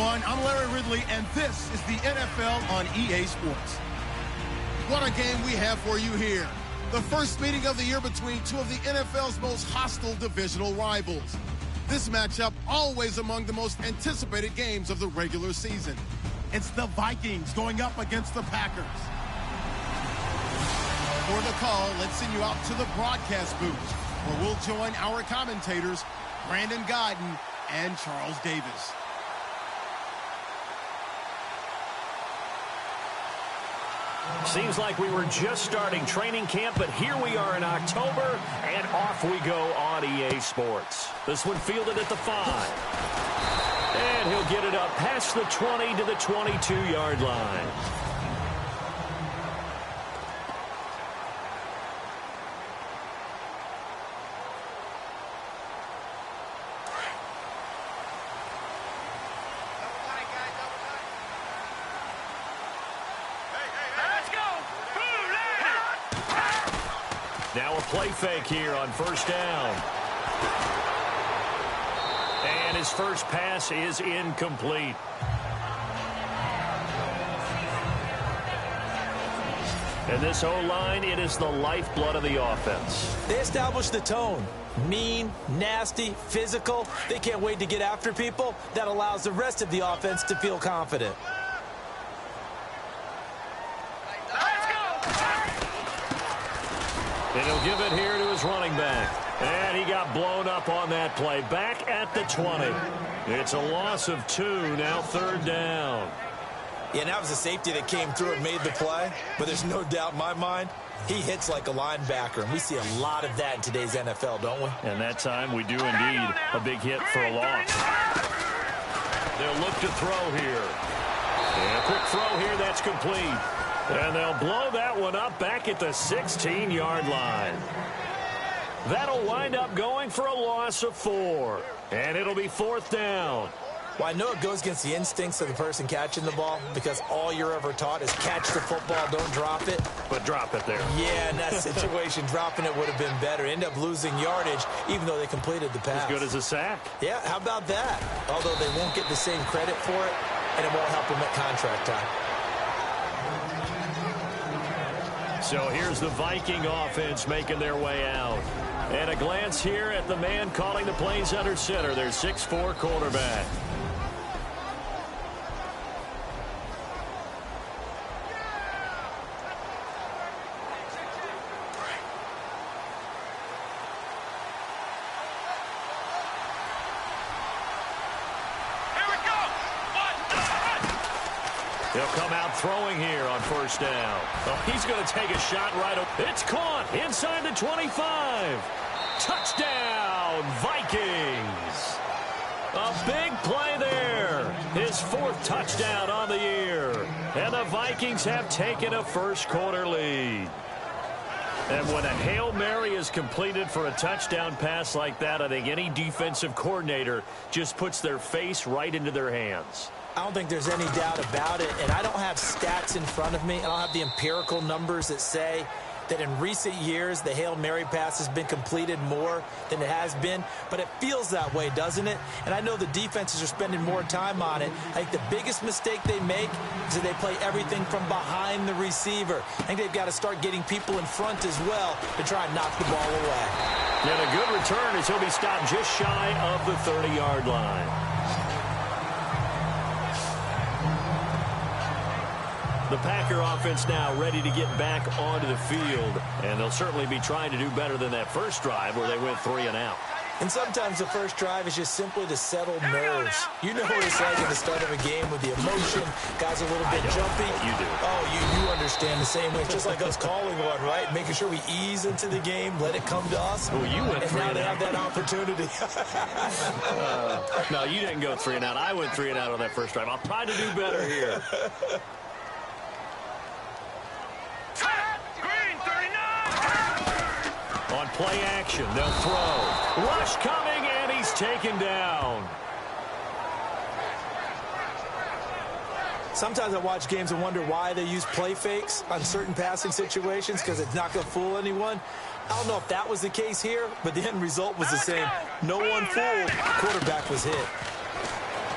everyone. I'm Larry Ridley, and this is the NFL on EA Sports. What a game we have for you here. The first meeting of the year between two of the NFL's most hostile divisional rivals. This matchup always among the most anticipated games of the regular season. It's the Vikings going up against the Packers. For the call, let's send you out to the broadcast booth, where we'll join our commentators, Brandon Godden and Charles Davis. Seems like we were just starting training camp, but here we are in October, and off we go on EA Sports. This one fielded at the 5. And he'll get it up past the 20 to the 22-yard line. Now a play fake here on first down. And his first pass is incomplete. And this O-line, it is the lifeblood of the offense. They established the tone. Mean, nasty, physical. They can't wait to get after people. That allows the rest of the offense to feel confident. And he'll give it here to his running back. And he got blown up on that play. Back at the 20. It's a loss of 2, now third down. Yeah, and that was a safety that came through and made the play. But there's no doubt in my mind, he hits like a linebacker. And we see a lot of that in today's NFL, don't we? And that time we do indeed a big hit for a loss. They'll look to throw here. And a quick throw here, that's complete. And they'll blow that one up back at the 16-yard line. That'll wind up going for a loss of 4. And it'll be fourth down. Well, I know it goes against the instincts of the person catching the ball because all you're ever taught is catch the football, don't drop it. But drop it there. Yeah, in that situation, dropping it would have been better. End up losing yardage, even though they completed the pass. As good as a sack. Yeah, how about that? Although they won't get the same credit for it, and it won't help them at contract time. So here's the Viking offense making their way out. And a glance here at the man calling the plays under center, their 6'4" quarterback. He'll come out throwing here on first down. Oh, he's going to take a shot right up. It's caught inside the 25. Touchdown, Vikings. A big play there. His 4th touchdown on the year. And the Vikings have taken a first-quarter lead. And when a Hail Mary is completed for a touchdown pass like that, I think any defensive coordinator just puts their face right into their hands. I don't think there's any doubt about it, and I don't have stats in front of me. I don't have the empirical numbers that say that in recent years the Hail Mary pass has been completed more than it has been, but it feels that way, doesn't it? And I know the defenses are spending more time on it. I think the biggest mistake they make is that they play everything from behind the receiver. I think they've got to start getting people in front as well to try and knock the ball away. And a good return as he'll be stopped just shy of the 30-yard line. The Packer offense now ready to get back onto the field, and they'll certainly be trying to do better than that first drive where they went 3 and out. And sometimes the first drive is just simply to settle nerves. You know what it's like at the start of a game with the emotion. Guys a little bit jumpy. You do. Oh, you understand the same way. It's just like us calling one, right? Making sure we ease into the game, let it come to us. Oh, you went 3 and now and they out. have that opportunity. No, you didn't go 3 and out. I went 3 and out on that first drive. I'll try to do better here. On play action, they'll throw. Rush coming, and he's taken down. Sometimes I watch games and wonder why they use play fakes on certain passing situations because it's not going to fool anyone. I don't know if that was the case here, but the end result was the same. No one fooled. Quarterback was hit.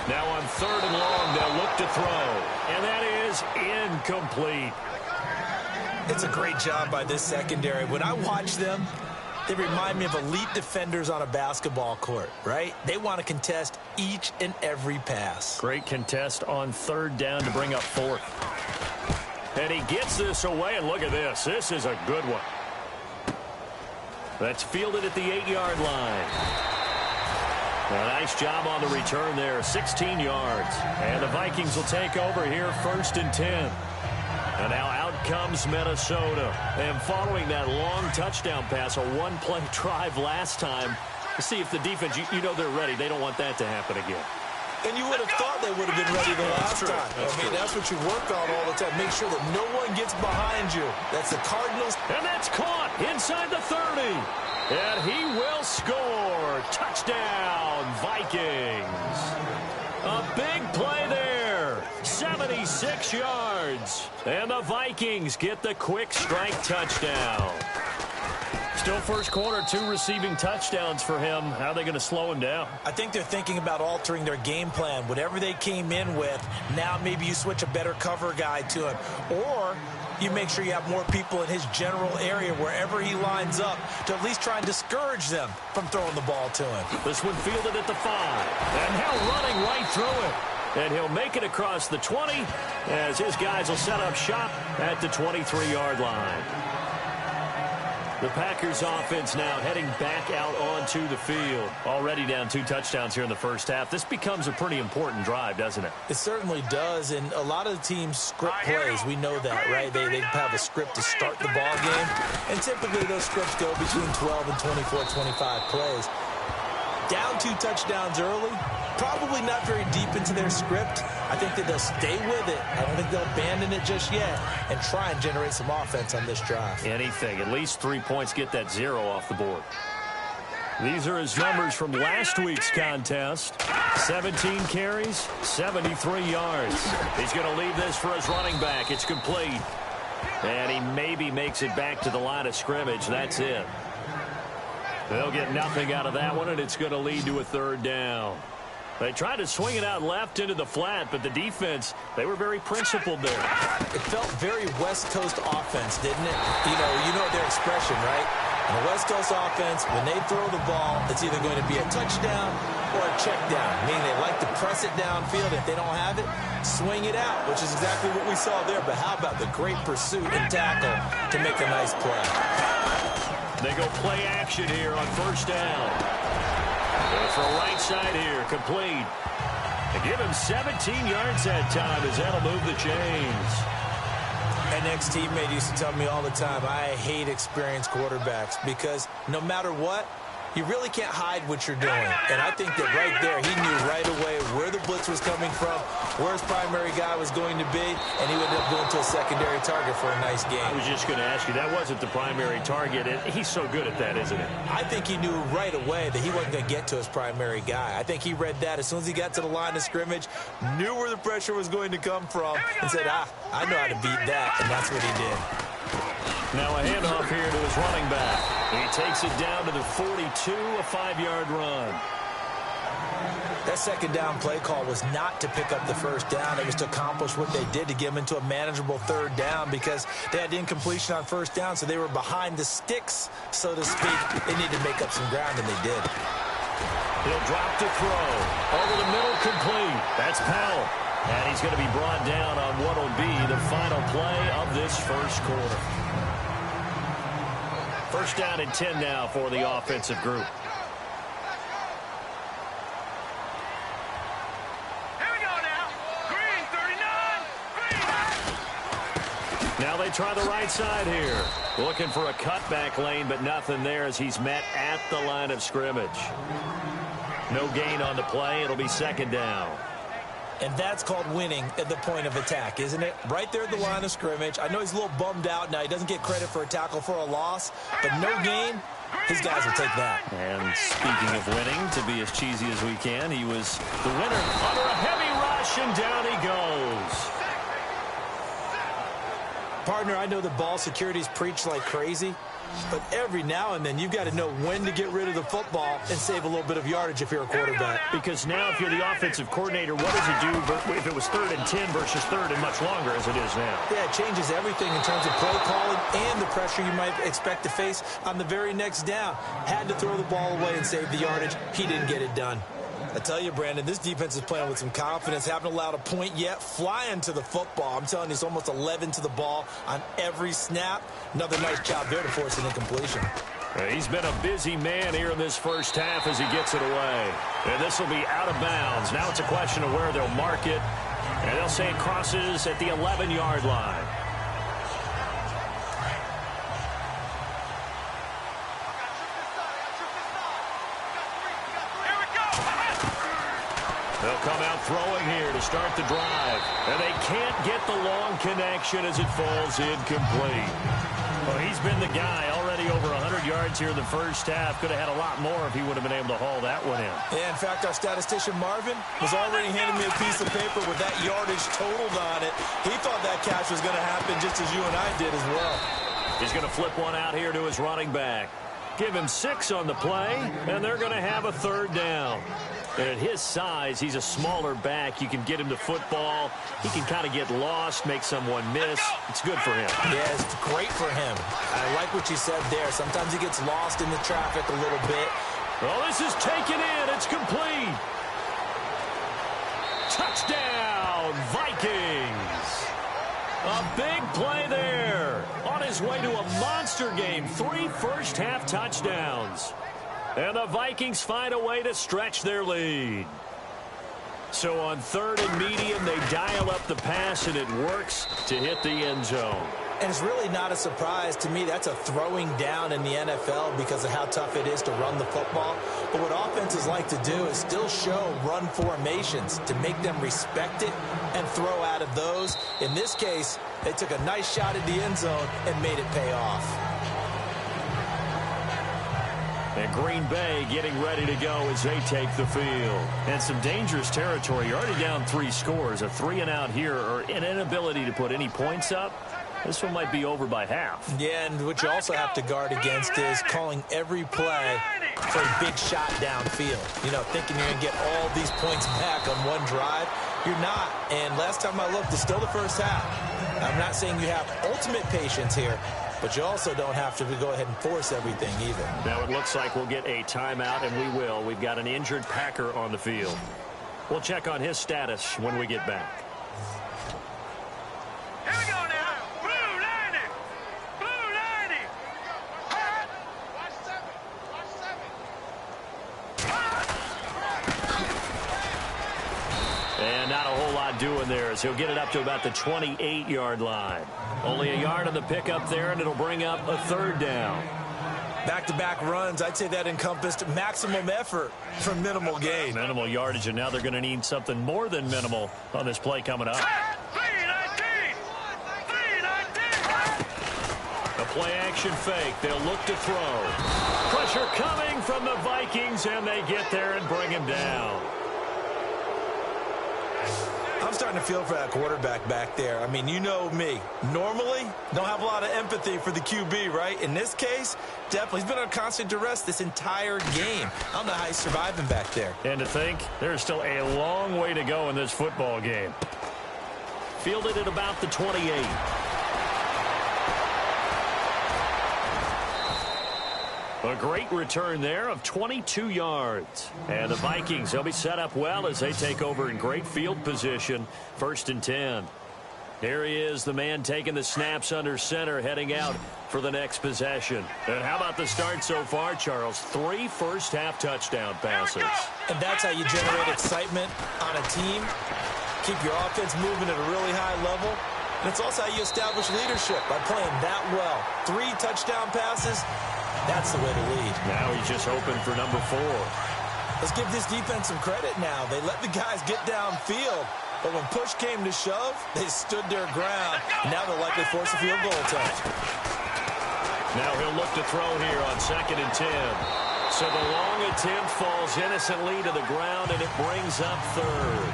Now on 3rd and long, they'll look to throw. And that is incomplete. It's a great job by this secondary. When I watch them, they remind me of elite defenders on a basketball court, right? They want to contest each and every pass. Great contest on 3rd down to bring up 4th. And he gets this away, and look at this. This is a good one. That's fielded at the 8-yard line. A nice job on the return there, 16 yards. And the Vikings will take over here, 1st and 10. And now out comes Minnesota. And following that long touchdown pass, a one-play drive last time, to see if the defense, you know they're ready. They don't want that to happen again. And you would have thought they would have been ready the last time. That's what you work on all the time. Make sure that no one gets behind you. That's the Cardinals. And that's caught inside the 30. And he will score. Touchdown, Vikings. A big play there. 76 yards. And the Vikings get the quick strike touchdown. Still first quarter, 2 receiving touchdowns for him. How are they going to slow him down? I think they're thinking about altering their game plan. Whatever they came in with, now maybe you switch a better cover guy to him. Or you make sure you have more people in his general area wherever he lines up to at least try and discourage them from throwing the ball to him. This one fielded at the 5. And now running right through it. And he'll make it across the 20 as his guys will set up shop at the 23-yard line. The Packers offense now heading back out onto the field. Already down 2 touchdowns here in the first half. This becomes a pretty important drive, doesn't it? It certainly does, and a lot of the teams script plays. We know that, right? They have a script to start the ball game, and typically those scripts go between 12 and 24, 25 plays. Down 2 touchdowns early, probably not very deep into their script. I think that they'll stay with it. I don't think they'll abandon it just yet and try and generate some offense on this drive. Anything. At least 3 points, get that 0 off the board. These are his numbers from last week's contest. 17 carries, 73 yards. He's going to leave this for his running back. It's complete. And he maybe makes it back to the line of scrimmage. That's it. They'll get nothing out of that one, and it's going to lead to a 3rd down. They tried to swing it out left into the flat, but the defense, they were very principled there. It felt very West Coast offense, didn't it? You know their expression, right? In the West Coast offense, when they throw the ball, it's either going to be a touchdown or a check down, meaning they like to press it downfield. If they don't have it, swing it out, which is exactly what we saw there. But how about the great pursuit and tackle to make a nice play? They go play action here on 1st down. Goes for a right side here, complete. They give him 17 yards that time as that'll move the chains. An ex-teammate used to tell me all the time, I hate experienced quarterbacks because no matter what, you really can't hide what you're doing. And I think that right there, he knew right away where the blitz was coming from, where his primary guy was going to be, and he would end up going to a secondary target for a nice game. I was just going to ask you, that wasn't the primary target. He's so good at that, isn't he? I think he knew right away that he wasn't going to get to his primary guy. I think he read that as soon as he got to the line of scrimmage, knew where the pressure was going to come from, and said, I know how to beat that, and that's what he did. Now a handoff here to his running back. He takes it down to the 42, a 5-yard run. That 2nd down play call was not to pick up the 1st down. It was to accomplish what they did to get them into a manageable 3rd down because they had incompletion on 1st down, so they were behind the sticks, so to speak. They needed to make up some ground, and they did. He'll drop to throw. Over the middle, complete. That's Powell. And he's going to be brought down on what will be the final play of this first quarter. 1st down and 10 now for the offensive group. Here we go now. Green, 39. Green. Now they try the right side here. Looking for a cutback lane, but nothing there as he's met at the line of scrimmage. No gain on the play. It'll be 2nd down. And that's called winning at the point of attack, isn't it? Right there at the line of scrimmage. I know he's a little bummed out now. He doesn't get credit for a tackle for a loss, but no gain, his guys will take that. And speaking of winning, to be as cheesy as we can, he was the winner under a heavy rush, and down he goes. Partner, I know the ball security's preached like crazy, but every now and then you've got to know when to get rid of the football and save a little bit of yardage if you're a quarterback. Because now if you're the offensive coordinator, what does it do if it was 3rd and 10 versus 3rd and much longer as it is now? Yeah, it changes everything in terms of play calling and the pressure you might expect to face on the very next down. Had to throw the ball away and save the yardage. He didn't get it done. I tell you, Brandon, this defense is playing with some confidence. Haven't allowed a point yet. Flying to the football. I'm telling you, it's almost 11 to the ball on every snap. Another nice job there to force an incompletion. He's been a busy man here in this first half as he gets it away. And this will be out of bounds. Now it's a question of where they'll mark it. And they'll say it crosses at the 11-yard line. They'll come out throwing here to start the drive. And they can't get the long connection as it falls incomplete. Well, he's been the guy already over 100 yards here in the first half. Could have had a lot more if he would have been able to haul that one in. Yeah, in fact, our statistician Marvin was already handing me a piece of paper with that yardage totaled on it. He thought that catch was going to happen just as you and I did as well. He's going to flip one out here to his running back. Give him 6 on the play, and they're going to have a 3rd down. And at his size, he's a smaller back. You can get him the football. He can kind of get lost, make someone miss. It's good for him. Yeah, it's great for him. I like what you said there. Sometimes he gets lost in the traffic a little bit. Well, this is taken in. It's complete. Touchdown, Vikings. A big play there. On his way to a monster game. 3 first-half touchdowns. And the Vikings find a way to stretch their lead. So on 3rd and medium, they dial up the pass, and it works to hit the end zone. And it's really not a surprise to me. That's a throwing down in the NFL because of how tough it is to run the football. But what offenses like to do is still show run formations to make them respect it and throw out of those. In this case, they took a nice shot at the end zone and made it pay off. And Green Bay getting ready to go as they take the field. And some dangerous territory. You're already down 3 scores. A 3-and-out here or an inability to put any points up. This one might be over by half. Yeah, and what you also have to guard against is calling every play for a big shot downfield. You know, thinking you're going to get all these points back on one drive. You're not. And last time I looked, it's still the first half. I'm not saying you have ultimate patience here, but you also don't have to go ahead and force everything either. Now it looks like we'll get a timeout, and we will. We've got an injured Packer on the field. We'll check on his status when we get back. Here we go now. Blue 90. Blue 90. Watch 7. And not a whole lot doing there as he'll get it up to about the 28-yard line. Only a yard on the pickup there, and it'll bring up a 3rd down. Back-to-back runs, I'd say that encompassed maximum effort for minimal gain. Minimal yardage, and now they're going to need something more than minimal on this play coming up. 319. 319. A play-action fake. They'll look to throw. Pressure coming from the Vikings, and they get there and bring him down. I'm starting to feel for that quarterback back there. I mean, you know me. Normally, don't have a lot of empathy for the QB, right? In this case, definitely. He's been under constant duress this entire game. I don't know how he's surviving back there. And to think, there's still a long way to go in this football game. Fielded at about the 28. A great return there of 22 yards. And the Vikings, they'll be set up well as they take over in great field position. 1st and 10. Here he is, the man taking the snaps under center, heading out for the next possession. And how about the start so far, Charles? 3 first-half touchdown passes. And that's how you generate excitement on a team. Keep your offense moving at a really high level. And it's also how you establish leadership by playing that well. 3 touchdown passes. That's the way to lead. Now he's just hoping for number 4. Let's give this defense some credit now. They let the guys get downfield, but when push came to shove, they stood their ground. Now they'll likely force a field goal attempt. Now he'll look to throw here on 2nd and 10. So the long attempt falls innocently to the ground, and it brings up 3rd.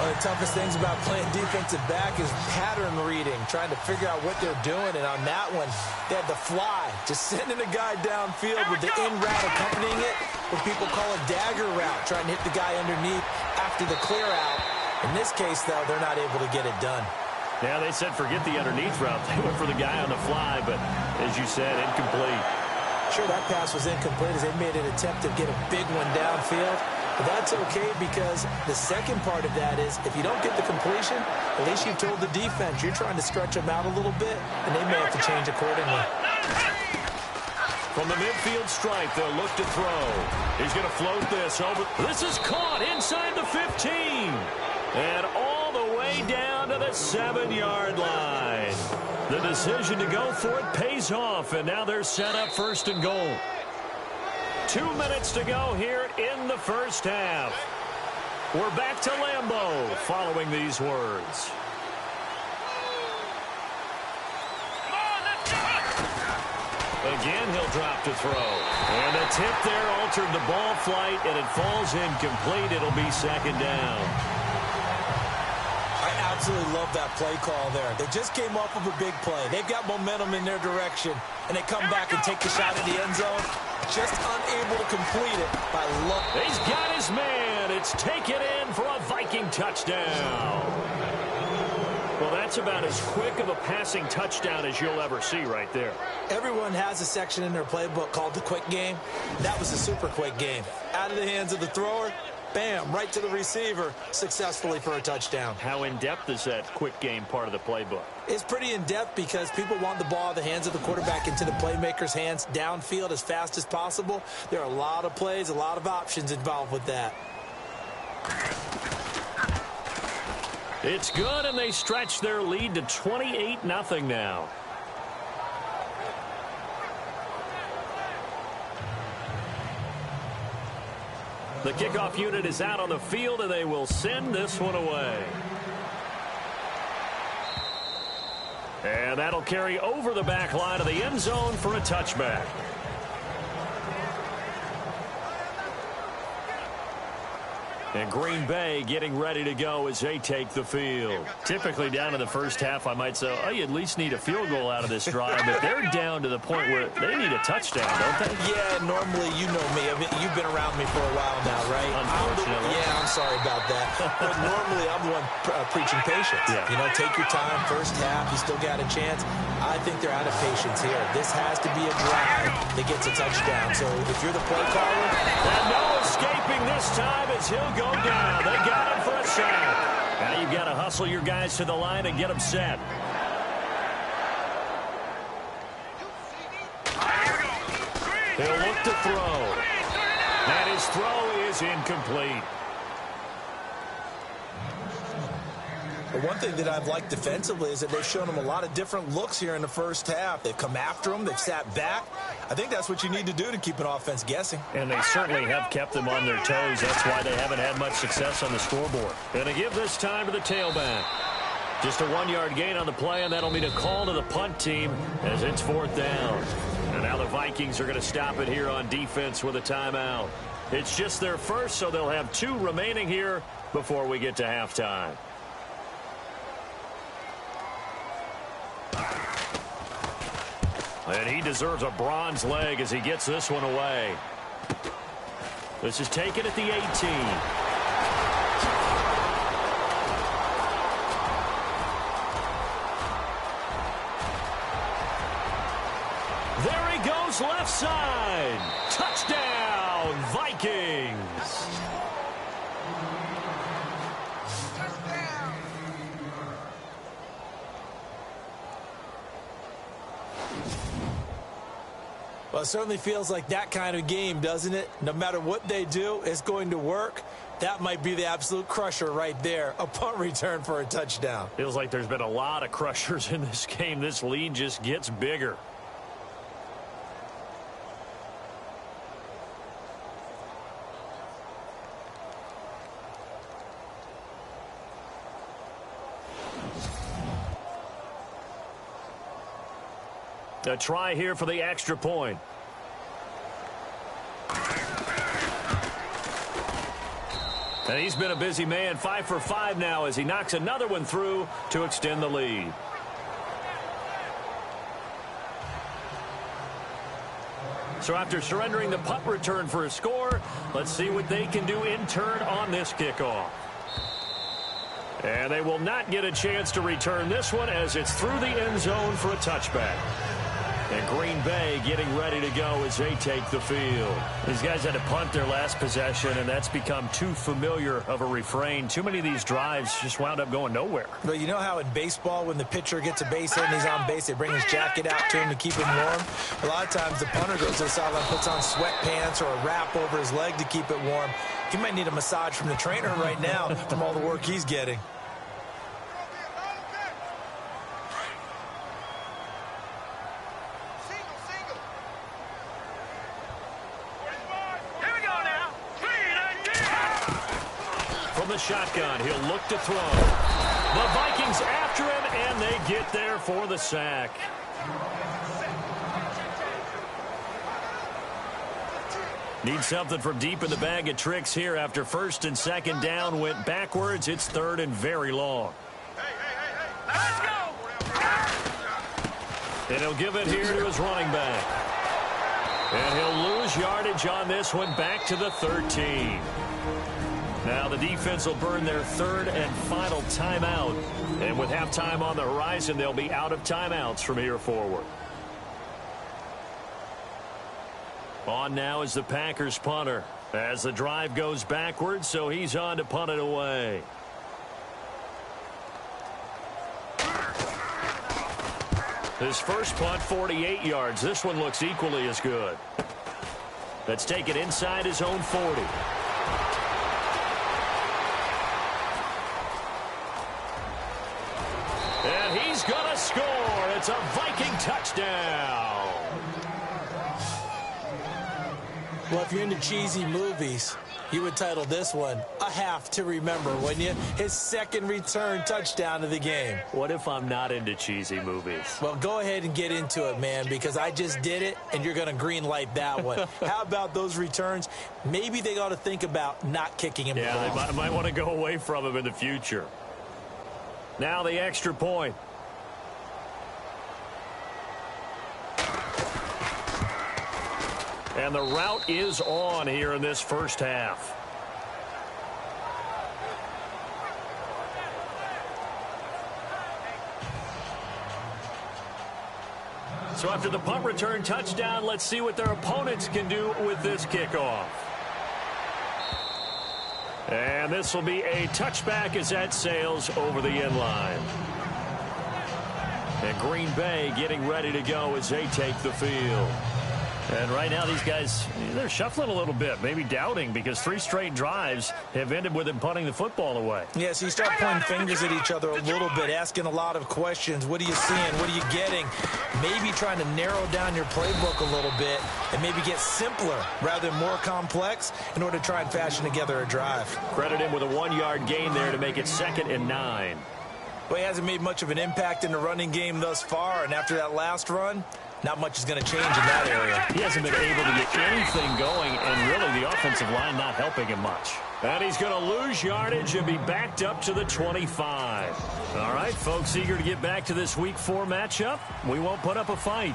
One of the toughest things about playing defensive back is pattern reading, trying to figure out what they're doing. And on that one, they had the fly, just sending a guy downfield with the in route accompanying it, what people call a dagger route, trying to hit the guy underneath after the clear out. In this case, though, they're not able to get it done. Yeah, they said forget the underneath route. They went for the guy on the fly, but as you said, incomplete. Sure, that pass was incomplete as they made an attempt to get a big one downfield. But that's okay because the second part of that is if you don't get the completion, at least you've told the defense you're trying to stretch them out a little bit, and they may have to change accordingly. From the midfield stripe, they'll look to throw. He's going to float this over. This is caught inside the 15. And all the way down to the 7-yard line. The decision to go for it pays off, and now they're set up first and goal. 2 minutes to go here in the first half. We're back to Lambeau following these words. Again, he'll drop to throw. And the tip there altered the ball flight, and it falls incomplete. It'll be second down. I absolutely love that play call there. They just came off of a big play. They've got momentum in their direction, and they come back and take the shot in the end zone. Just unable to complete it by luck. He's got his man. It's taken in for a Viking touchdown. Well, that's about as quick of a passing touchdown as you'll ever see right there. Everyone has a section in their playbook called the quick game. That was a super quick game. Out of the hands of the thrower, bam, right to the receiver, successfully for a touchdown. How in-depth is that quick game part of the playbook? It's pretty in-depth because people want the ball out of the hands of the quarterback into the playmaker's hands downfield as fast as possible. There are a lot of plays, a lot of options involved with that. It's good, and they stretch their lead to 28-0 now. The kickoff unit is out on the field, and they will send this one away. And that'll carry over the back line of the end zone for a touchback. And Green Bay getting ready to go as they take the field. Typically down in the first half, I might say, oh, you at least need a field goal out of this drive. But they're down to the point where they need a touchdown, don't they? Yeah, normally, you know me. I mean, you've been around me for a while now, right? Unfortunately. I'm sorry about that. But normally, I'm the one preaching patience. Yeah. You know, take your time. First half, you still got a chance. I think they're out of patience here. This has to be a drive that gets a touchdown. So if you're the play caller. And no escaping this time as he'll go down. They got him for a sack. Now you've got to hustle your guys to the line and get them set. He'll look to throw. And his throw is incomplete. The one thing that I've liked defensively is that they've shown them a lot of different looks here in the first half. They've come after them. They've sat back. I think that's what you need to do to keep an offense guessing. And they certainly have kept them on their toes. That's why they haven't had much success on the scoreboard. And to give this time to the tailback. Just a 1-yard gain on the play, and that'll mean a call to the punt team as it's 4th down. And now the Vikings are going to stop it here on defense with a timeout. It's just their first, so they'll have 2 remaining here before we get to halftime. And he deserves a bronze leg as he gets this one away. This is taken at the 18. There he goes left side. Touchdown, Vikings. Well, it certainly feels like that kind of game, doesn't it? No matter what they do, it's going to work. That might be the absolute crusher right there. A punt return for a touchdown. Feels like there's been a lot of crushers in this game. This lead just gets bigger. A try here for the extra point. And he's been a busy man, 5 for 5 now as he knocks another one through to extend the lead. So after surrendering the punt return for a score, let's see what they can do in turn on this kickoff. And they will not get a chance to return this one as it's through the end zone for a touchback. And Green Bay getting ready to go as they take the field. These guys had to punt their last possession, and that's become too familiar of a refrain. Too many of these drives just wound up going nowhere. But you know how in baseball, when the pitcher gets a base hit and he's on base, they bring his jacket out to him to keep him warm? A lot of times the punter goes to the sideline, puts on sweatpants or a wrap over his leg to keep it warm. He might need a massage from the trainer right now from all the work he's getting. The shotgun, he'll look to throw. The Vikings after him, and they get there for the sack. Need something from deep in the bag of tricks here after first and second down went backwards. It's third and very long. Let's go! And he'll give it here to his running back. And he'll lose yardage on this one back to the 13. Now the defense will burn their third and final timeout. And with halftime on the horizon, they'll be out of timeouts from here forward. On now is the Packers punter as the drive goes backwards, so he's on to punt it away. His first punt, 48 yards. This one looks equally as good. Let's take it inside his own 40. And he's going to score. It's a Viking touchdown. Well, if you're into cheesy movies, you would title this one A Half to Remember, wouldn't you? His second return touchdown of the game. What if I'm not into cheesy movies? Well, go ahead and get into it, man, because I just did it, and you're going to green light that one. How about those returns? Maybe they ought to think about not kicking him the ball. Yeah, they might want to go away from him in the future. Now the extra point. And the route is on here in this first half. So after the punt return touchdown, let's see what their opponents can do with this kickoff. And this will be a touchback as that sails over the end line. And Green Bay getting ready to go as they take the field. And right now these guys, they're shuffling a little bit, maybe doubting, because 3 straight drives have ended with them punting the football away. Yeah, so you start pointing fingers at each other a little bit, asking a lot of questions. What are you seeing? What are you getting? Maybe trying to narrow down your playbook a little bit and maybe get simpler rather than more complex in order to try and fashion together a drive. Credit him with a 1-yard gain there to make it 2nd and 9. Well, he hasn't made much of an impact in the running game thus far, and after that last run, not much is going to change in that area. He hasn't been able to get anything going, and really the offensive line not helping him much. And he's going to lose yardage and be backed up to the 25. All right, folks, eager to get back to this Week 4 matchup. We won't put up a fight.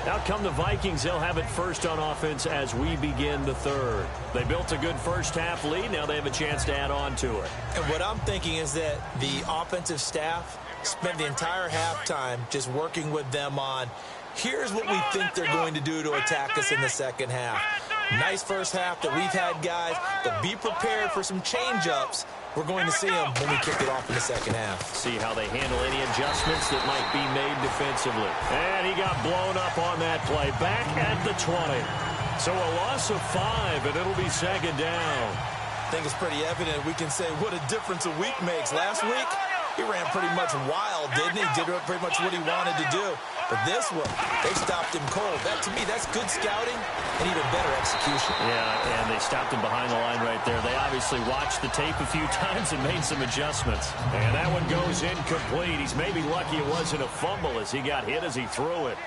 Out come the Vikings. They'll have it first on offense as we begin the third. They built a good first half lead. Now they have a chance to add on to it. And what I'm thinking is that the offensive staff spent the entire halftime just working with them on, here's what we think they're going to do to attack us in the second half. Nice first half that we've had, guys, but be prepared for some change-ups. We're going to see them when we kick it off in the second half. See how they handle any adjustments that might be made defensively. And he got blown up on that play. Back at the 20. So a loss of 5, and it'll be 2nd down. I think it's pretty evident. We can say what a difference a week makes. Last week, he ran pretty much wild, didn't he? Did pretty much what he wanted to do. But this one, they stopped him cold. That, to me, that's good scouting and even better execution. Yeah, and they stopped him behind the line right there. They obviously watched the tape a few times and made some adjustments. And that one goes incomplete. He's maybe lucky it wasn't a fumble as he got hit as he threw it.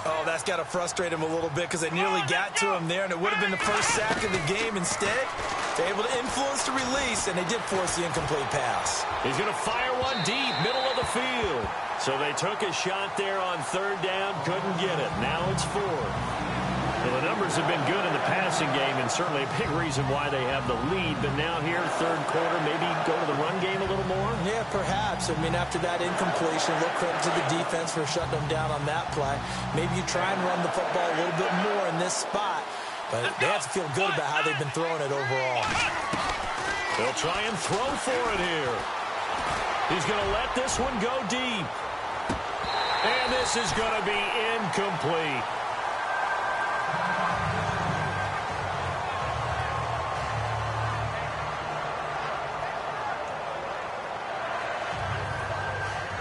Oh, that's got to frustrate him a little bit because they nearly got to him there, and it would have been the first sack of the game. Instead, they're able to influence the release, and they did force the incomplete pass. He's going to fire one deep, middle of the field. So they took a shot there on third down, couldn't get it. Now it's 4. Well, the numbers have been good in the passing game, and certainly a big reason why they have the lead. But now here, third quarter, maybe go to the run game a little more? Yeah, perhaps. I mean, after that incompletion, a little credit to the defense for shutting them down on that play. Maybe you try and run the football a little bit more in this spot. But they have to feel good about how they've been throwing it overall. They'll try and throw for it here. He's going to let this one go deep. And this is going to be incomplete.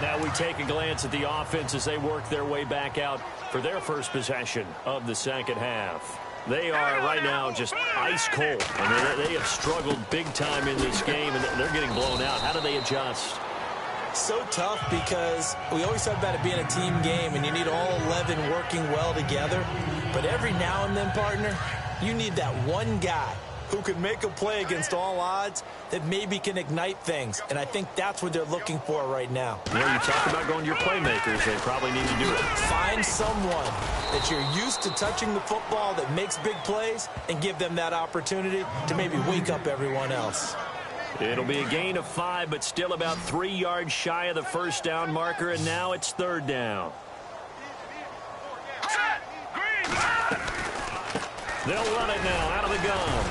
Now we take a glance at the offense as they work their way back out for their first possession of the second half. They are right now just ice cold. I mean, they have struggled big time in this game, and they're getting blown out. How do they adjust? So tough because we always talk about it being a team game, and you need all 11 working well together. But every now and then, partner, you need that one guy who can make a play against all odds that maybe can ignite things. And I think that's what they're looking for right now. Yeah, you talk about going to your playmakers. They probably need to do it. Find someone that you're used to touching the football that makes big plays and give them that opportunity to maybe wake up everyone else. It'll be a gain of 5, but still about 3 yards shy of the first down marker, and now it's third down. They'll run it now out of the gun.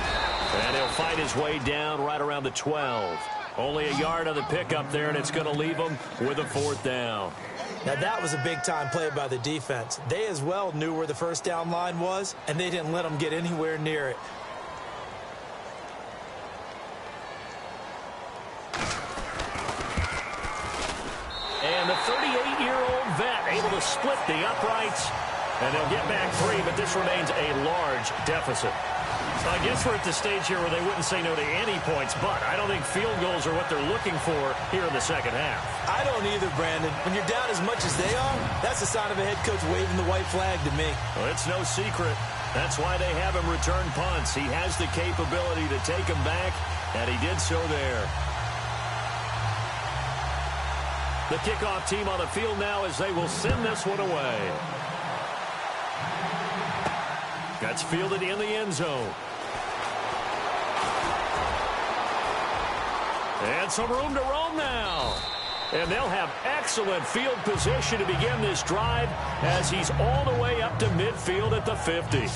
And he'll fight his way down right around the 12. Only a yard on the pickup there, and it's going to leave him with a fourth down. Now, that was a big-time play by the defense. They as well knew where the first down line was, and they didn't let them get anywhere near it. And the 38-year-old vet able to split the uprights. And they'll get back 3, but this remains a large deficit. So I guess we're at the stage here where they wouldn't say no to any points, but I don't think field goals are what they're looking for here in the second half. I don't either, Brandon. When you're down as much as they are, that's a sign of a head coach waving the white flag to me. Well, it's no secret. That's why they have him return punts. He has the capability to take them back, and he did so there. The kickoff team on the field now as they will send this one away. That's fielded in the end zone. And some room to roam now. And they'll have excellent field position to begin this drive as he's all the way up to midfield at the 50.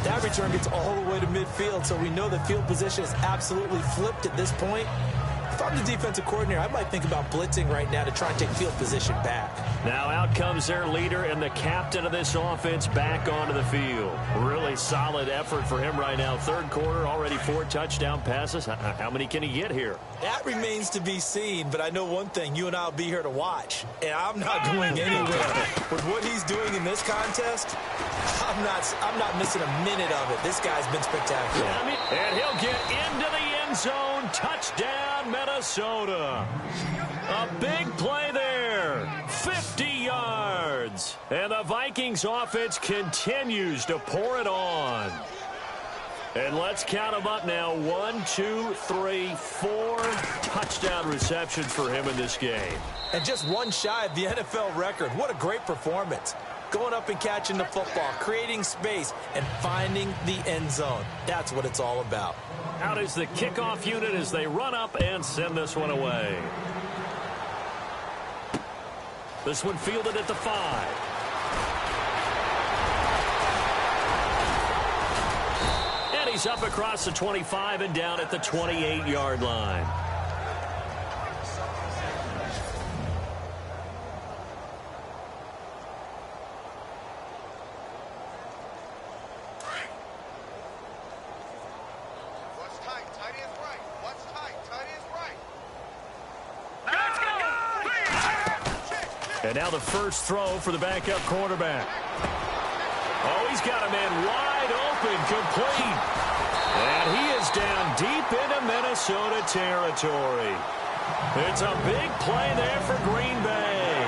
That return gets all the way to midfield, so we know the field position is absolutely flipped at this point. If I'm the defensive coordinator, I might think about blitzing right now to try and take field position back. Now out comes their leader and the captain of this offense back onto the field. Really solid effort for him right now. Third quarter, already 4 touchdown passes. How many can he get here? That remains to be seen, but I know one thing. You and I will be here to watch, and I'm not going anywhere. With what he's doing in this contest, I'm not missing a minute of it. This guy's been spectacular. And he'll get into the end zone. Touchdown, Minnesota. A big play there. 50 yards. And the Vikings offense continues to pour it on. And let's count them up now. 1, 2, 3, 4 touchdown receptions for him in this game. And just one shy of the NFL record. What a great performance. Going up and catching the football, creating space, and finding the end zone. That's what it's all about. Out is the kickoff unit as they run up and send this one away. This one fielded at the 5. And he's up across the 25 and down at the 28-yard line. And now the first throw for the backup quarterback. Oh, he's got a man wide open, complete. And he is down deep into Minnesota territory. It's a big play there for Green Bay.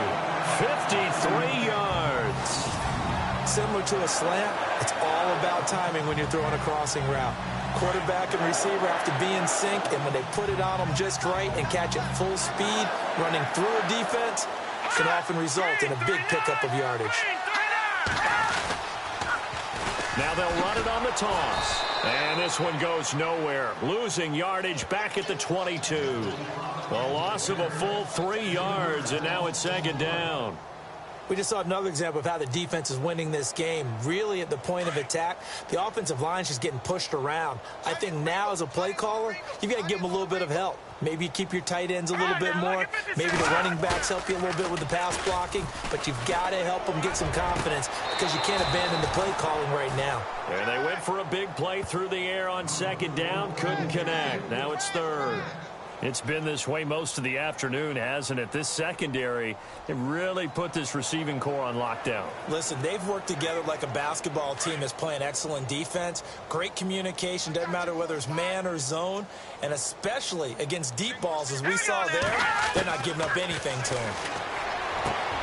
53 yards. Similar to a slant, it's all about timing when you're throwing a crossing route. Quarterback and receiver have to be in sync, and when they put it on them just right and catch it full speed, running through a defense, can often result in a big pickup of yardage. Now they'll run it on the toss. And this one goes nowhere. Losing yardage back at the 22. A loss of a full 3 yards, and now it's second down. We just saw another example of how the defense is winning this game. Really at the point of attack, the offensive line is just getting pushed around. I think now as a play caller, you've got to give them a little bit of help. Maybe you keep your tight ends a little bit more. Maybe the running backs help you a little bit with the pass blocking. But you've got to help them get some confidence because you can't abandon the play calling right now. And they went for a big play through the air on second down. Couldn't connect. Now it's third. It's been this way most of the afternoon, hasn't it? This secondary, it really put this receiving core on lockdown. Listen, they've worked together like a basketball team that's playing excellent defense. Great communication, doesn't matter whether it's man or zone. And especially against deep balls, as we saw there, they're not giving up anything to him.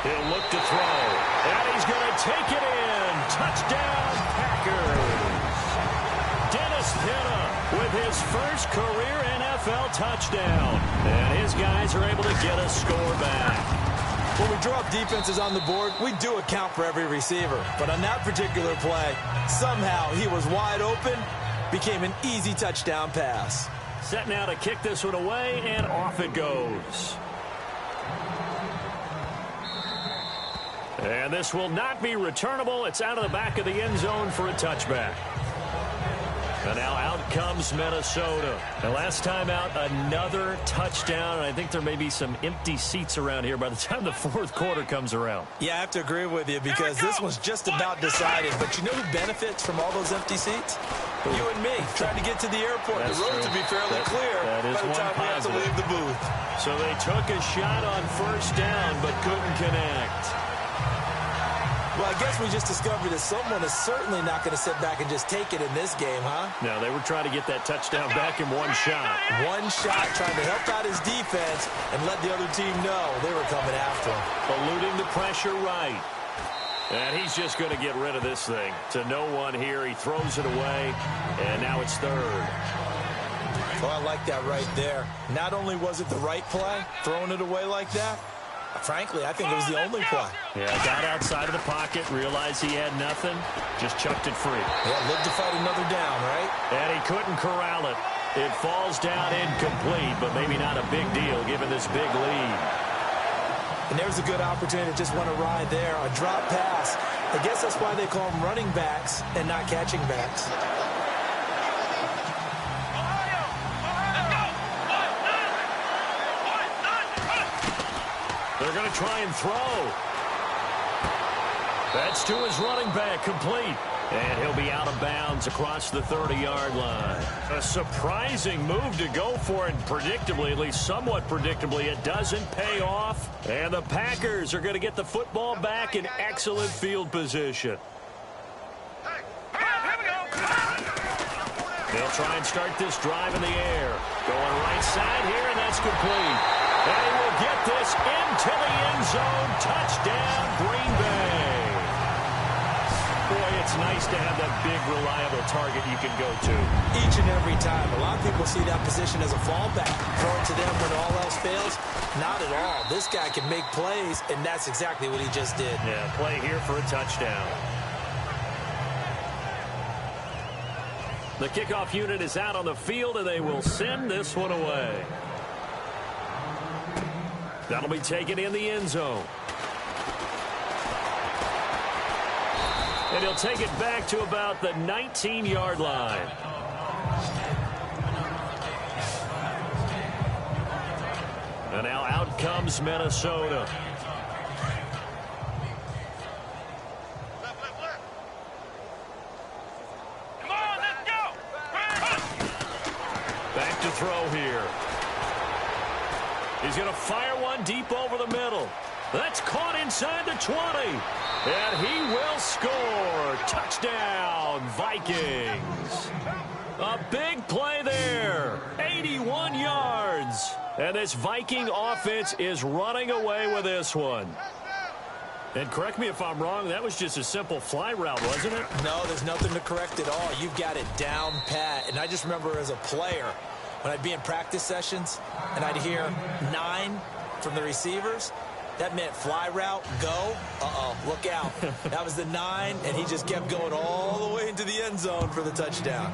He'll look to throw. And he's going to take it in. Touchdown, Packers. Dennis Pitta with his first career NFL touchdown. And his guys are able to get a score back. When we drop defenses on the board, we do account for every receiver. But on that particular play, somehow he was wide open, became an easy touchdown pass. Set now to kick this one away, and off it goes. And this will not be returnable. It's out of the back of the end zone for a touchback. And now out comes Minnesota. And last time out, another touchdown. And I think there may be some empty seats around here by the time the fourth quarter comes around. Yeah, I have to agree with you because this one's just about decided. But you know who benefits from all those empty seats? You and me, trying to get to the airport. That's the roads true. will be fairly clear that is by the time we have to leave the booth. So they took a shot on first down but couldn't connect. Well, I guess we just discovered that someone is certainly not going to sit back and just take it in this game, huh? No, they were trying to get that touchdown back in one shot. One shot, trying to help out his defense and let the other team know they were coming after him. Eluding the pressure right. And he's just going to get rid of this thing. To no one here. He throws it away, and now it's third. Oh, I like that right there. Not only was it the right play, throwing it away like that, frankly, I think it was the only play. Yeah, got outside of the pocket, realized he had nothing, just chucked it free. Yeah, lived to fight another down, right? And he couldn't corral it. It falls down incomplete, but maybe not a big deal given this big lead. And there's a good opportunity to just want to ride there. A drop pass. I guess that's why they call them running backs and not catching backs. They're going to try and throw. That's to his running back, complete. And he'll be out of bounds across the 30-yard line. A surprising move to go for it, predictably, at least somewhat predictably. It doesn't pay off. And the Packers are going to get the football back in excellent field position. They'll try and start this drive in the air. Going right side here, and that's complete. And he will get this into the end zone. Touchdown, Green Bay. Boy, it's nice to have that big, reliable target you can go to. Each and every time. A lot of people see that position as a fallback. Throw it to them when all else fails. Not at all. This guy can make plays, and that's exactly what he just did. Yeah, play here for a touchdown. The kickoff unit is out on the field, and they will send this one away. That'll be taken in the end zone. And he'll take it back to about the 19-yard line. And now out comes Minnesota. Come on, let's go. Back to throw here. He's going to fire one deep over the middle. That's caught inside the 20. And he will score. Touchdown, Vikings. A big play there. 81 yards. And this Viking offense is running away with this one. And correct me if I'm wrong, that was just a simple fly route, wasn't it? No, there's nothing to correct at all. You've got it down pat. And I just remember as a player, when I'd be in practice sessions and I'd hear 9 from the receivers, that meant fly route, go. Look out. That was the 9, and he just kept going all the way into the end zone for the touchdown.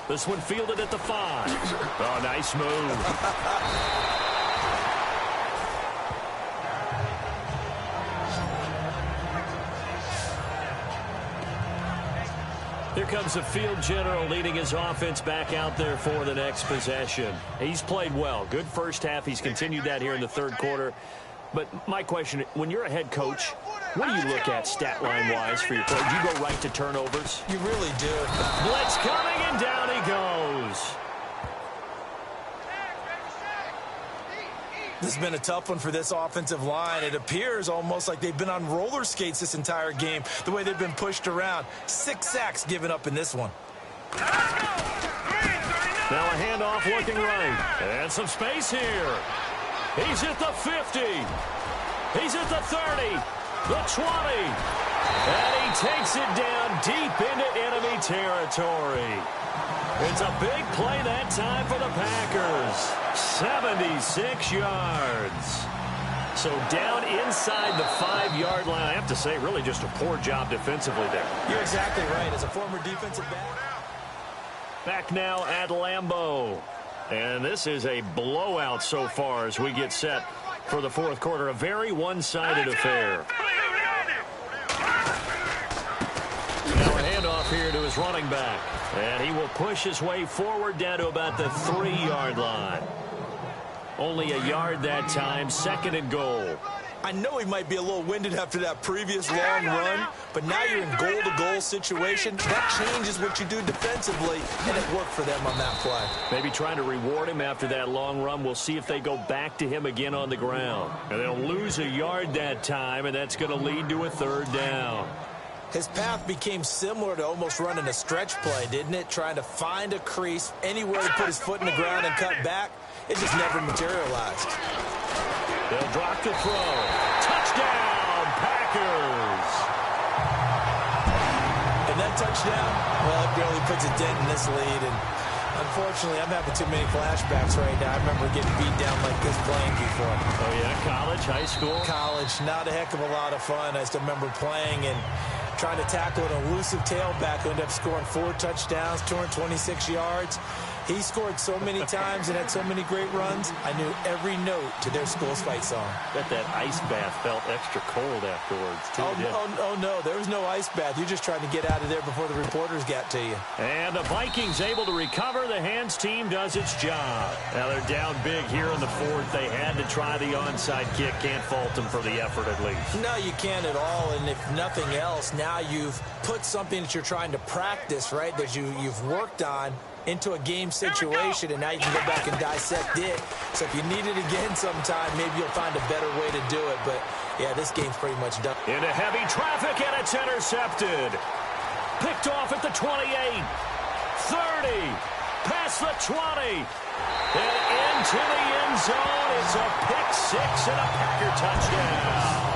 This one fielded at the 5. Oh, nice move. Here comes the field general leading his offense back out there for the next possession. He's played well. Good first half. He's continued that here in the third quarter. But my question, when you're a head coach, what do you look at stat line-wise for your play? Do you go right to turnovers? You really do. Blitz coming, and down he goes. This has been a tough one for this offensive line. It appears almost like they've been on roller skates this entire game, the way they've been pushed around. 6 sacks given up in this one. Now a handoff looking right. And some space here. He's at the 50. He's at the 30. The 20. And he takes it down deep into enemy territory. It's a big play that time for the Packers. 76 yards. So down inside the 5-yard line. I have to say, really just a poor job defensively there. You're exactly right. As a former defensive back. Back now at Lambeau. And this is a blowout so far as we get set for the fourth quarter. A very one-sided affair. Now a handoff here to his running back. And he will push his way forward down to about the 3-yard line. Only a yard that time, 2nd and goal. I know he might be a little winded after that previous long run, but now you're in goal-to-goal situation. That changes what you do defensively, and it worked for them on that play. Maybe trying to reward him after that long run. We'll see if they go back to him again on the ground. And they'll lose a yard that time, and that's going to lead to a 3rd down. His path became similar to almost running a stretch play, didn't it? Trying to find a crease, anywhere to put his foot in the ground and cut back. It just never materialized. They'll drop the throw. Touchdown, Packers. And that touchdown, well, it barely puts a dent in this lead. And unfortunately, I'm having too many flashbacks right now. I remember getting beat down like this playing before. Oh, yeah? College, high school? College. Not a heck of a lot of fun. I still remember playing and trying to tackle an elusive tailback who ended up scoring 4 touchdowns, 226 yards. He scored so many times and had so many great runs, I knew every note to their school's fight song. Bet that ice bath felt extra cold afterwards, too. Oh, no, there was no ice bath. You're just trying to get out of there before the reporters got to you. And the Vikings able to recover. The hands team does its job. Now they're down big here in the 4th. They had to try the onside kick. Can't fault them for the effort at least. No, you can't at all. And if nothing else, now you've put something that you're trying to practice, right, that you've worked on into a game situation, and now you can go back and dissect it. So if you need it again sometime, maybe you'll find a better way to do it. But, yeah, this game's pretty much done. Into heavy traffic, and it's intercepted. Picked off at the 28, 30, past the 20, and into the end zone. It's a pick 6 and a Packer touchdown.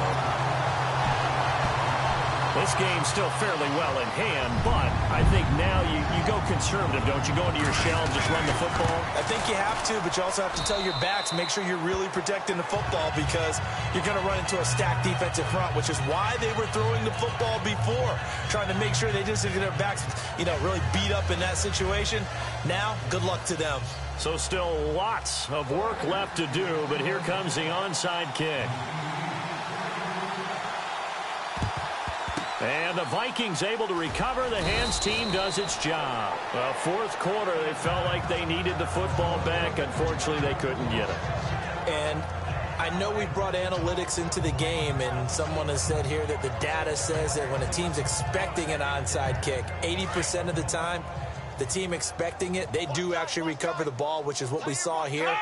This game's still fairly well in hand, but I think now you go conservative, don't you? Go into your shell and just run the football? I think you have to, but you also have to tell your backs, make sure you're really protecting the football because you're going to run into a stacked defensive front, which is why they were throwing the football before, trying to make sure they just get their backs, really beat up in that situation. Now, good luck to them. So still lots of work left to do, but here comes the onside kick. And the Vikings able to recover. The hands team does its job. Well, 4th quarter, they felt like they needed the football back. Unfortunately, they couldn't get it. And I know we brought analytics into the game, and someone has said here that the data says that when a team's expecting an onside kick, 80% of the time, the team expecting it, they do actually recover the ball, which is what we saw here.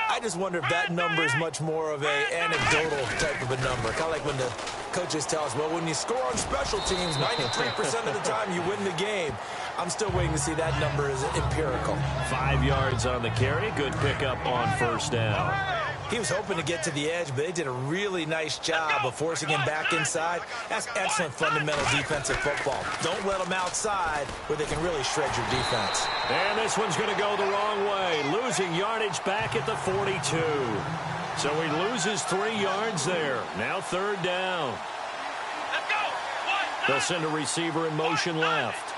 I just wonder if that number is much more of a anecdotal type of a number. Kind of like when the coaches tell us, well, when you score on special teams, 93% of the time you win the game. I'm still waiting to see that number is empirical. 5 yards on the carry. Good pickup on first down. He was hoping to get to the edge, but they did a really nice job of forcing him back inside. That's excellent fundamental defensive football. Don't let them outside where they can really shred your defense. And this one's going to go the wrong way. Losing yardage back at the 42. So he loses 3 yards there. Now third down. Let's go. They'll send a receiver in motion left.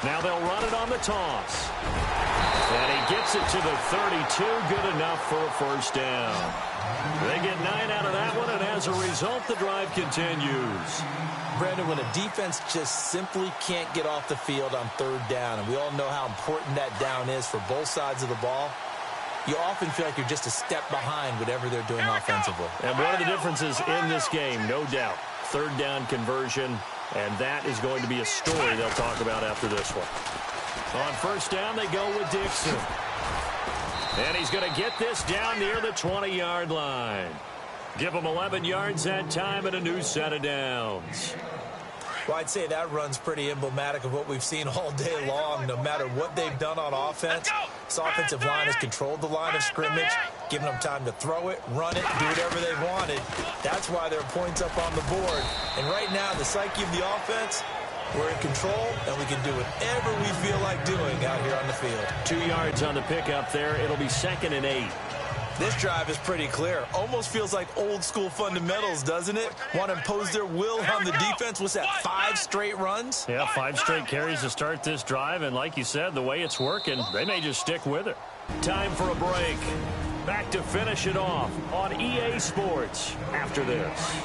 Now they'll run it on the toss. And he gets it to the 32. Good enough for a first down. They get 9 out of that one, and as a result, the drive continues. Brandon, when a defense just simply can't get off the field on third down, and we all know how important that down is for both sides of the ball, you often feel like you're just a step behind whatever they're doing offensively. And one of the differences in this game, no doubt, third down conversion, and that is going to be a story they'll talk about after this one. On first down, they go with Dixon. And he's going to get this down near the 20-yard line. Give him 11 yards that time and a new set of downs. Well, I'd say that run's pretty emblematic of what we've seen all day long. No matter what they've done on offense, this offensive line has controlled the line of scrimmage, giving them time to throw it, run it, do whatever they wanted. That's why there are points up on the board. And right now, the psyche of the offense, we're in control, and we can do whatever we feel like doing out here on the field. 2 yards on the pickup there. It'll be 2nd and 8. This drive is pretty clear. Almost feels like old-school fundamentals, doesn't it? Want to impose their will on the defense. What's that, 5 straight runs? Yeah, 5 straight carries to start this drive, and like you said, the way it's working, they may just stick with it. Time for a break. Back to finish it off on EA Sports after this.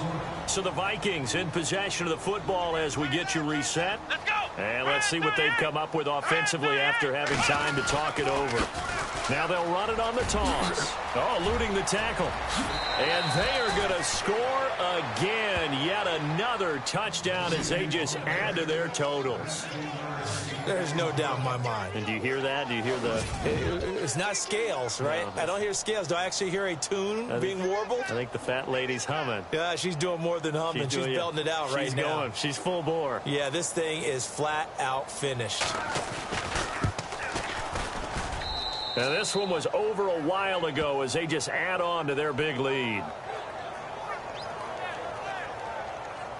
So the Vikings in possession of the football as we get you reset. Let's go. And let's see what they've come up with offensively after having time to talk it over. Now they'll run it on the toss. Oh, eluding the tackle. And they are going to score again. Yet another touchdown as they just add to their totals. There's no doubt in my mind. And do you hear that? Do you hear the... It's not scales, right? No. I don't hear scales. Do I actually hear a tune being warbled? I think the fat lady's humming. Yeah, she's doing more than humming. She's belting it out right now. She's going. She's full bore. Yeah, this thing is flat out finished. Now, this one was over a while ago as they just add on to their big lead.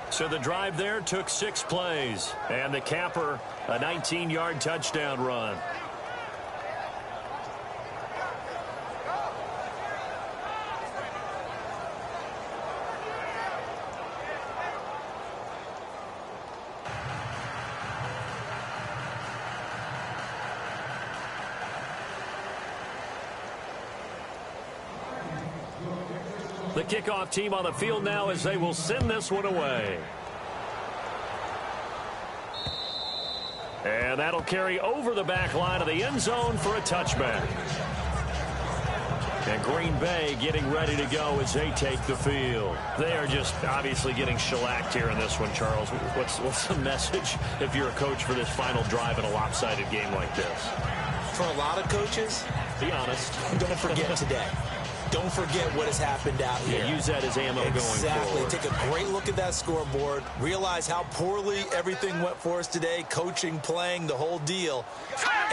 So the drive there took 6 plays. And the capper, a 19-yard touchdown run. The kickoff team on the field now as they will send this one away. And that'll carry over the back line of the end zone for a touchback. And Green Bay getting ready to go as they take the field. They are just obviously getting shellacked here in this one, Charles. What's the message if you're a coach for this final drive in a lopsided game like this? For a lot of coaches, be honest. Don't forget today. Don't forget what has happened out here. Yeah, use that as ammo going forward. Exactly. Take a great look at that scoreboard. Realize how poorly everything went for us today. Coaching, playing, the whole deal.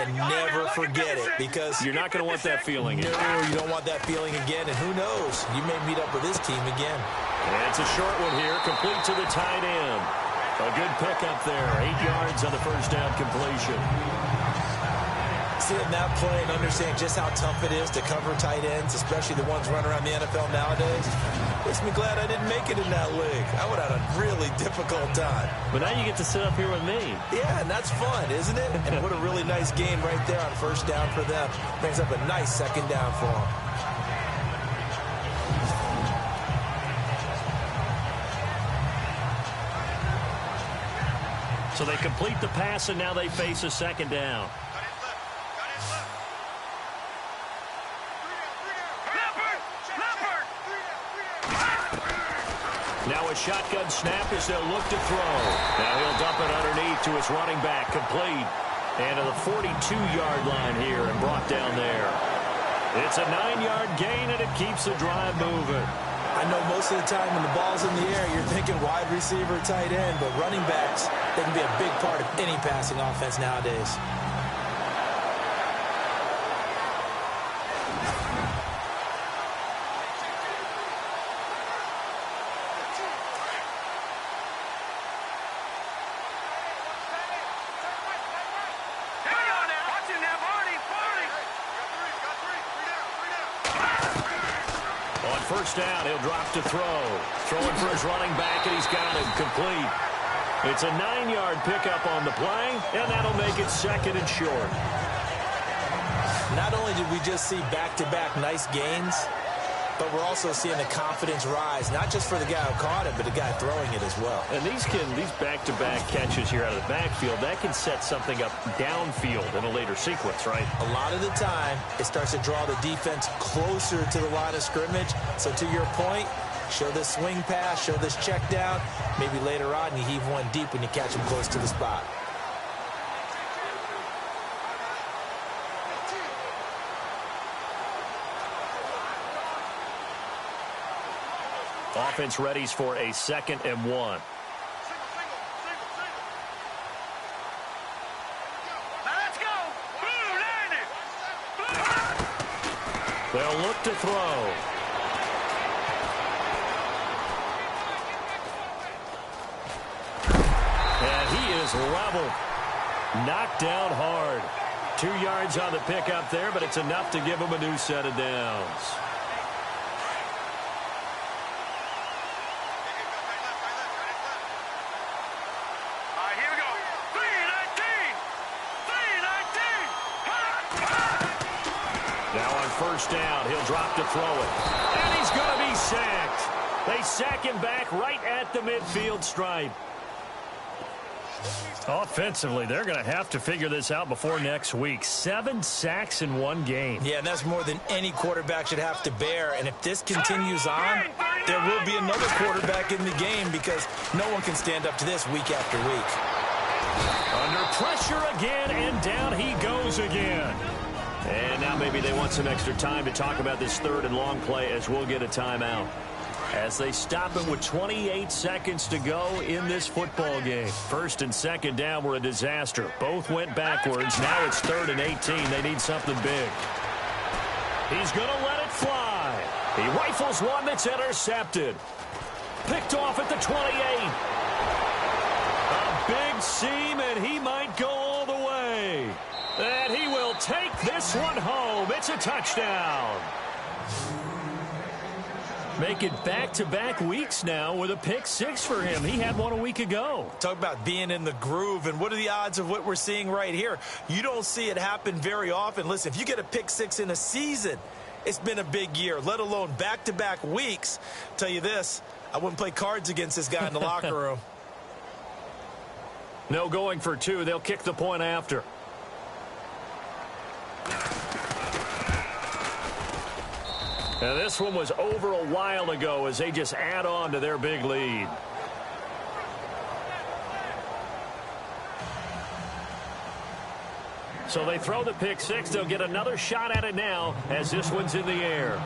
And never forget it, because you're not going to want that feeling again. No, you don't want that feeling again. And who knows? You may meet up with this team again. And it's a short one here, complete to the tight end. A good pickup there. 8 yards on the first down completion. Seeing that play and understand just how tough it is to cover tight ends, especially the ones running around the NFL nowadays, makes me glad I didn't make it in that league. I would have had a really difficult time. But now you get to sit up here with me. Yeah, and that's fun, isn't it? And what a really nice game right there on first down for them. Brings up a nice second down for them. So they complete the pass, and now they face a second down. Now a shotgun snap as they'll look to throw. Now he'll dump it underneath to his running back, complete. And to the 42-yard line here and brought down there. It's a 9-yard gain, and it keeps the drive moving. I know most of the time when the ball's in the air, you're thinking wide receiver, tight end, but running backs, they can be a big part of any passing offense nowadays. First down, he'll drop to throw. Throwing for his running back, and he's got him complete. It's a 9-yard pickup on the play, and that'll make it second and short. Not only did we just see back-to-back nice gains, but we're also seeing the confidence rise, not just for the guy who caught it, but the guy throwing it as well. And these back-to-back catches here out of the backfield, that can set something up downfield in a later sequence, right? A lot of the time, it starts to draw the defense closer to the line of scrimmage. So to your point, show this swing pass, show this check down. Maybe later on, you heave one deep when you catch him close to the spot. Offense readies for a 2nd and 1. Let's go. Blue line it. They'll look to throw. And he is leveled. Knocked down hard. 2 yards on the pickup there, but it's enough to give him a new set of downs. First down, he'll drop to throw it. And he's going to be sacked. They sack him back right at the midfield stripe. Offensively, they're going to have to figure this out before next week. 7 sacks in one game. Yeah, and that's more than any quarterback should have to bear. And if this continues on, there will be another quarterback in the game because no one can stand up to this week after week. Under pressure again, and down he goes again. And now maybe they want some extra time to talk about this 3rd and long play as we'll get a timeout. As they stop him with 28 seconds to go in this football game. 1st and 2nd down were a disaster. Both went backwards. Now it's 3rd and 18. They need something big. He's going to let it fly. He rifles one that's intercepted. Picked off at the 28. A big seam, and he might go all the way. And he will take this one home. It's a touchdown. Make it back-to-back weeks now with a pick 6 for him. He had one a week ago. Talk about being in the groove, and what are the odds of what we're seeing right here? You don't see it happen very often. Listen, if you get a pick 6 in a season, it's been a big year, let alone back-to-back weeks. Tell you this, I wouldn't play cards against this guy in the locker room. No going for 2. They'll kick the point after. Now this one was over a while ago as they just add on to their big lead. So they throw the pick 6. They'll get another shot at it now as this one's in the air.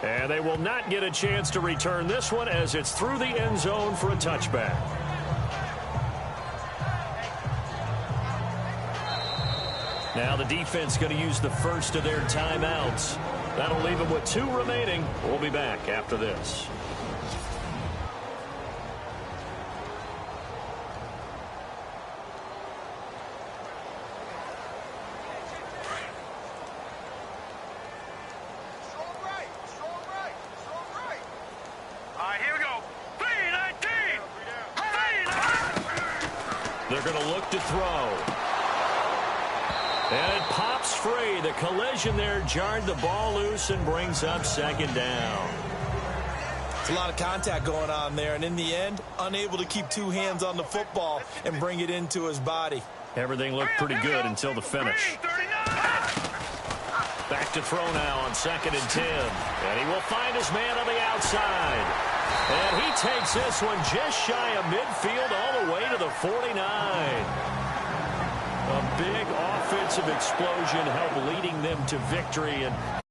And they will not get a chance to return this one as it's through the end zone for a touchback. Now the defense going to use the first of their timeouts. That'll leave them with 2 remaining. We'll be back after this. Here we go. 3-19. They're going to look to throw. And it pops free. The collision there jarred the ball loose and brings up 2nd down. It's a lot of contact going on there, and in the end, unable to keep 2 hands on the football and bring it into his body. Everything looked pretty good until the finish. Back to throw now on 2nd and 10. And he will find his man on the outside. outside. And he takes this one just shy of midfield all the way to the 49. A big offensive explosion helped leading them to victory. And